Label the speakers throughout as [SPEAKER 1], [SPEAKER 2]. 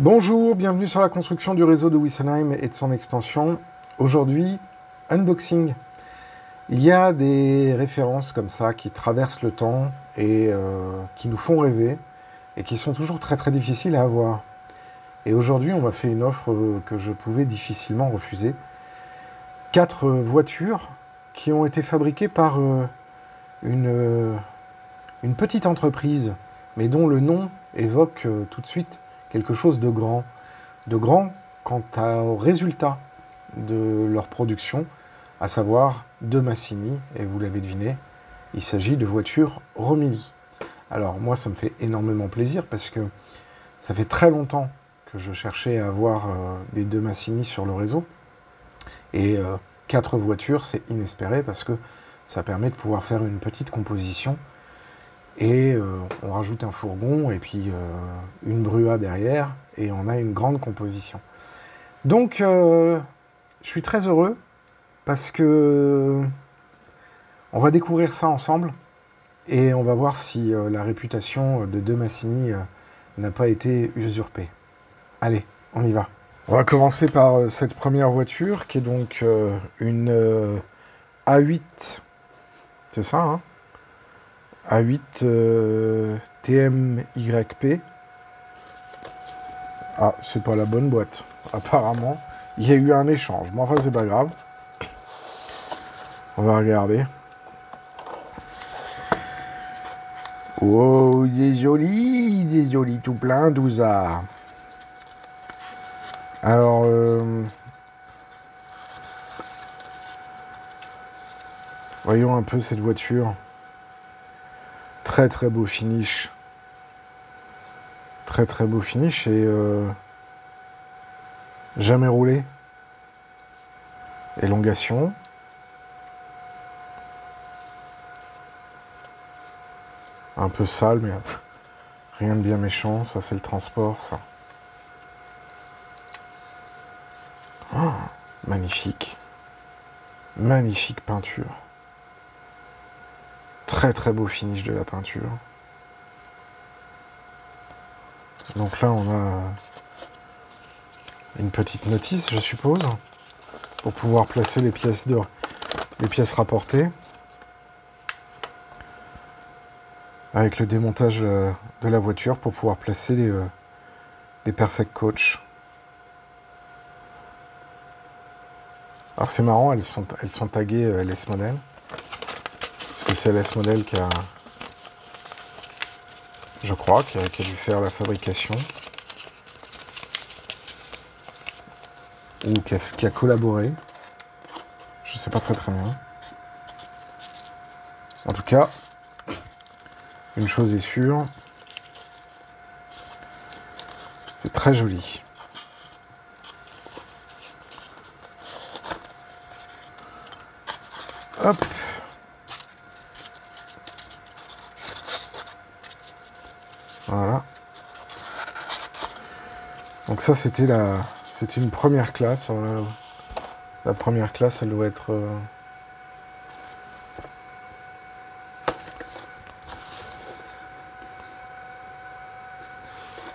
[SPEAKER 1] Bonjour, bienvenue sur la construction du réseau de Wissenheim et de son extension. Aujourd'hui, unboxing. Il y a des références comme ça qui traversent le temps et qui nous font rêver et qui sont toujours très difficiles à avoir. Et aujourd'hui, on m'a fait une offre que je pouvais difficilement refuser. 4 voitures qui ont été fabriquées par une petite entreprise, mais dont le nom évoque tout de suite quelque chose de grand quant au résultat de leur production, à savoir de Massini, et vous l'avez deviné, il s'agit de voitures Romilly. Alors moi ça me fait énormément plaisir parce que ça fait très longtemps que je cherchais à avoir des De Massini sur le réseau, et 4 voitures c'est inespéré parce que ça permet de pouvoir faire une petite composition. Et on rajoute un fourgon et puis une brua derrière et on a une grande composition. Donc je suis très heureux parce que on va découvrir ça ensemble et on va voir si la réputation de De Massini n'a pas été usurpée. Allez, on y va. On va commencer par cette première voiture qui est donc une A8, c'est ça, hein, A8 TMYP. Ah, c'est pas la bonne boîte. Apparemment, il y a eu un échange. Mais enfin, c'est pas grave. On va regarder. Oh, c'est joli tout plein, tout ça. Alors, voyons un peu cette voiture. Très beau finish. Très beau finish et jamais roulé. Élongation. Un peu sale, mais rien de bien méchant. Ça, c'est le transport, ça. Oh, magnifique. Magnifique peinture. Très beau finish de la peinture. Donc là, on a une petite notice, je suppose, pour pouvoir placer les pièces rapportées. Avec le démontage de la voiture pour pouvoir placer les Perfect Coach. Alors c'est marrant, elles sont taguées LS Model. Parce que c'est LS Model qui a... Je crois qui a dû faire la fabrication. Ou qui a collaboré. Je sais pas très bien. En tout cas, une chose est sûre. C'est très joli. Hop. Voilà. Donc ça, c'était une première classe. La première classe, elle doit être...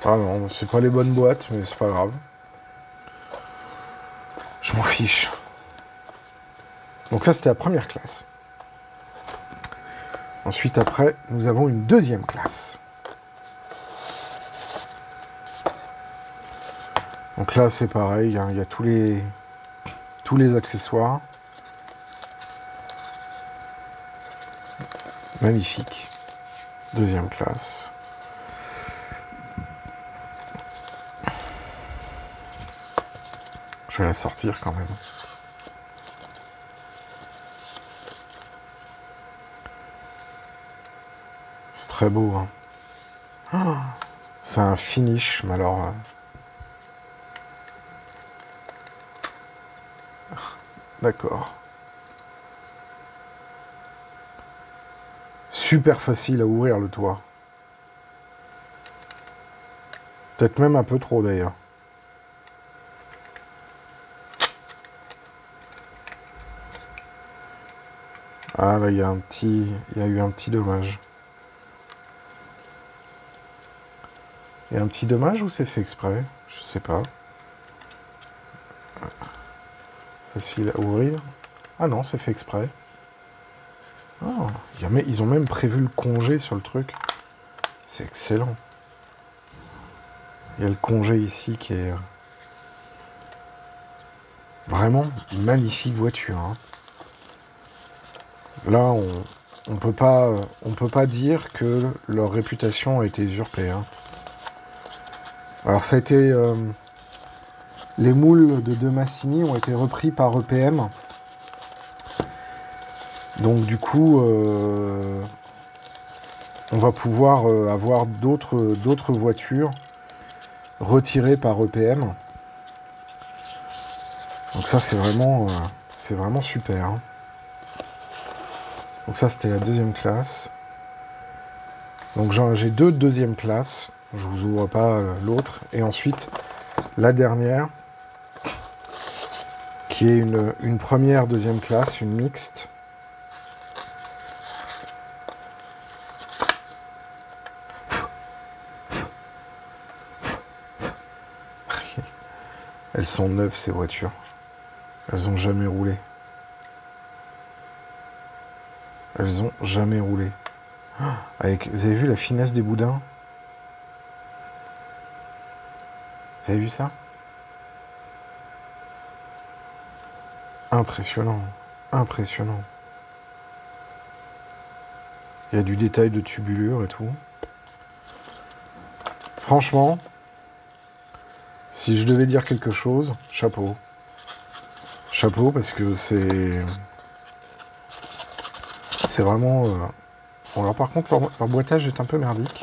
[SPEAKER 1] Ah non, c'est pas les bonnes boîtes, mais c'est pas grave. Je m'en fiche. Donc ça, c'était la première classe. Ensuite, après, nous avons une deuxième classe. Donc là, c'est pareil, hein, il y a tous les accessoires. Magnifique. Deuxième classe. Je vais la sortir quand même. C'est très beau, hein. Oh, c'est un finish, mais alors... D'accord. Super facile à ouvrir le toit. Peut-être même un peu trop d'ailleurs. Ah là, il y a eu un petit dommage. Il y a un petit dommage ou c'est fait exprès? Je sais pas. Facile à ouvrir. Ah non, c'est fait exprès. Oh, ils ont même prévu le congé sur le truc. C'est excellent. Il y a le congé ici qui est vraiment une magnifique voiture. Hein. Là, on peut pas dire que leur réputation a été usurpée. Hein. Alors ça a été... les moules de Massini ont été repris par EPM. Donc du coup, on va pouvoir avoir d'autres voitures retirées par EPM. Donc ça, c'est vraiment super. Hein. Donc ça, c'était la deuxième classe. Donc j'ai deux deuxième classes. Je vous ouvre pas l'autre. Et ensuite, la dernière, qui est une première deuxième classe, une mixte. Elles sont neuves, ces voitures. Elles ont jamais roulé. Elles ont jamais roulé. Vous avez vu la finesse des boudins? Vous avez vu ça? Impressionnant. Impressionnant. Il y a du détail de tubulure et tout. Franchement, si je devais dire quelque chose, chapeau. Chapeau, parce que c'est vraiment... Bon, alors par contre, leur boîtage est un peu merdique.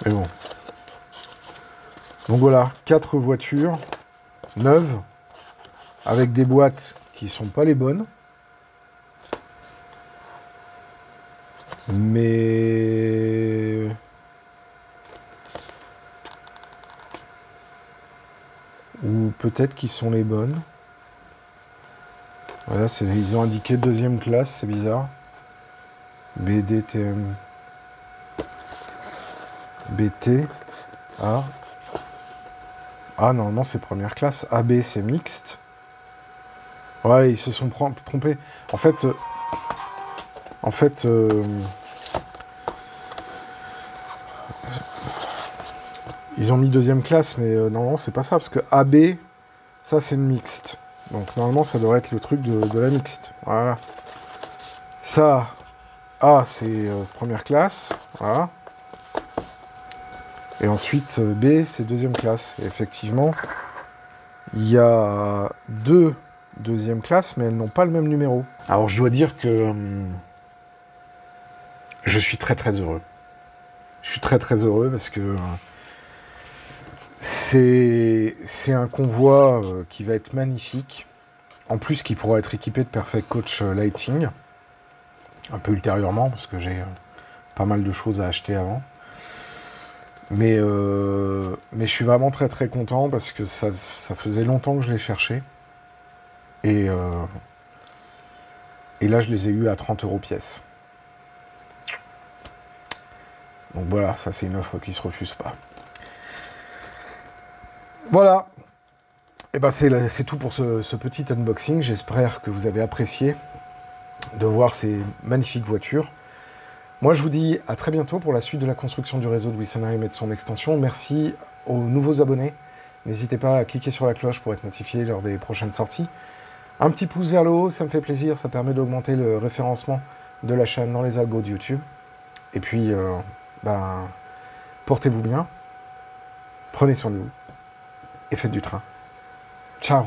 [SPEAKER 1] Mais bon. Donc voilà, 4 voitures neuves, avec des boîtes qui sont pas les bonnes. Mais... ou peut-être qu'ils sont les bonnes. Voilà, ils ont indiqué deuxième classe, c'est bizarre. BDTM. BT. A. Ah, normalement, c'est première classe. AB, c'est mixte. Ouais, ils se sont trompés. En fait... ils ont mis deuxième classe, mais normalement, c'est pas ça, parce que AB, ça, c'est une mixte. Donc, normalement, ça devrait être le truc de la mixte. Voilà. Ça, A, c'est première classe. Voilà. Et ensuite, B, c'est deuxième classe. Et effectivement, il y a 2 deuxième classe, mais elles n'ont pas le même numéro. Alors, je dois dire que je suis très, très heureux. Je suis très, très heureux parce que c'est un convoi qui va être magnifique. En plus, qui pourra être équipé de Perfect Coach Lighting. Un peu ultérieurement, parce que j'ai pas mal de choses à acheter avant. Mais je suis vraiment très très content parce que ça faisait longtemps que je les cherchais. Et là, je les ai eus à 30 € pièce. Donc voilà, ça c'est une offre qui se refuse pas. Voilà. Et ben c'est tout pour ce petit unboxing. J'espère que vous avez apprécié de voir ces magnifiques voitures. Moi, je vous dis à très bientôt pour la suite de la construction du réseau de Wiesenheim et de son extension. Merci aux nouveaux abonnés. N'hésitez pas à cliquer sur la cloche pour être notifié lors des prochaines sorties. Un petit pouce vers le haut, ça me fait plaisir. Ça permet d'augmenter le référencement de la chaîne dans les algos de YouTube. Et puis, portez-vous bien. Prenez soin de vous. Et faites du train. Ciao!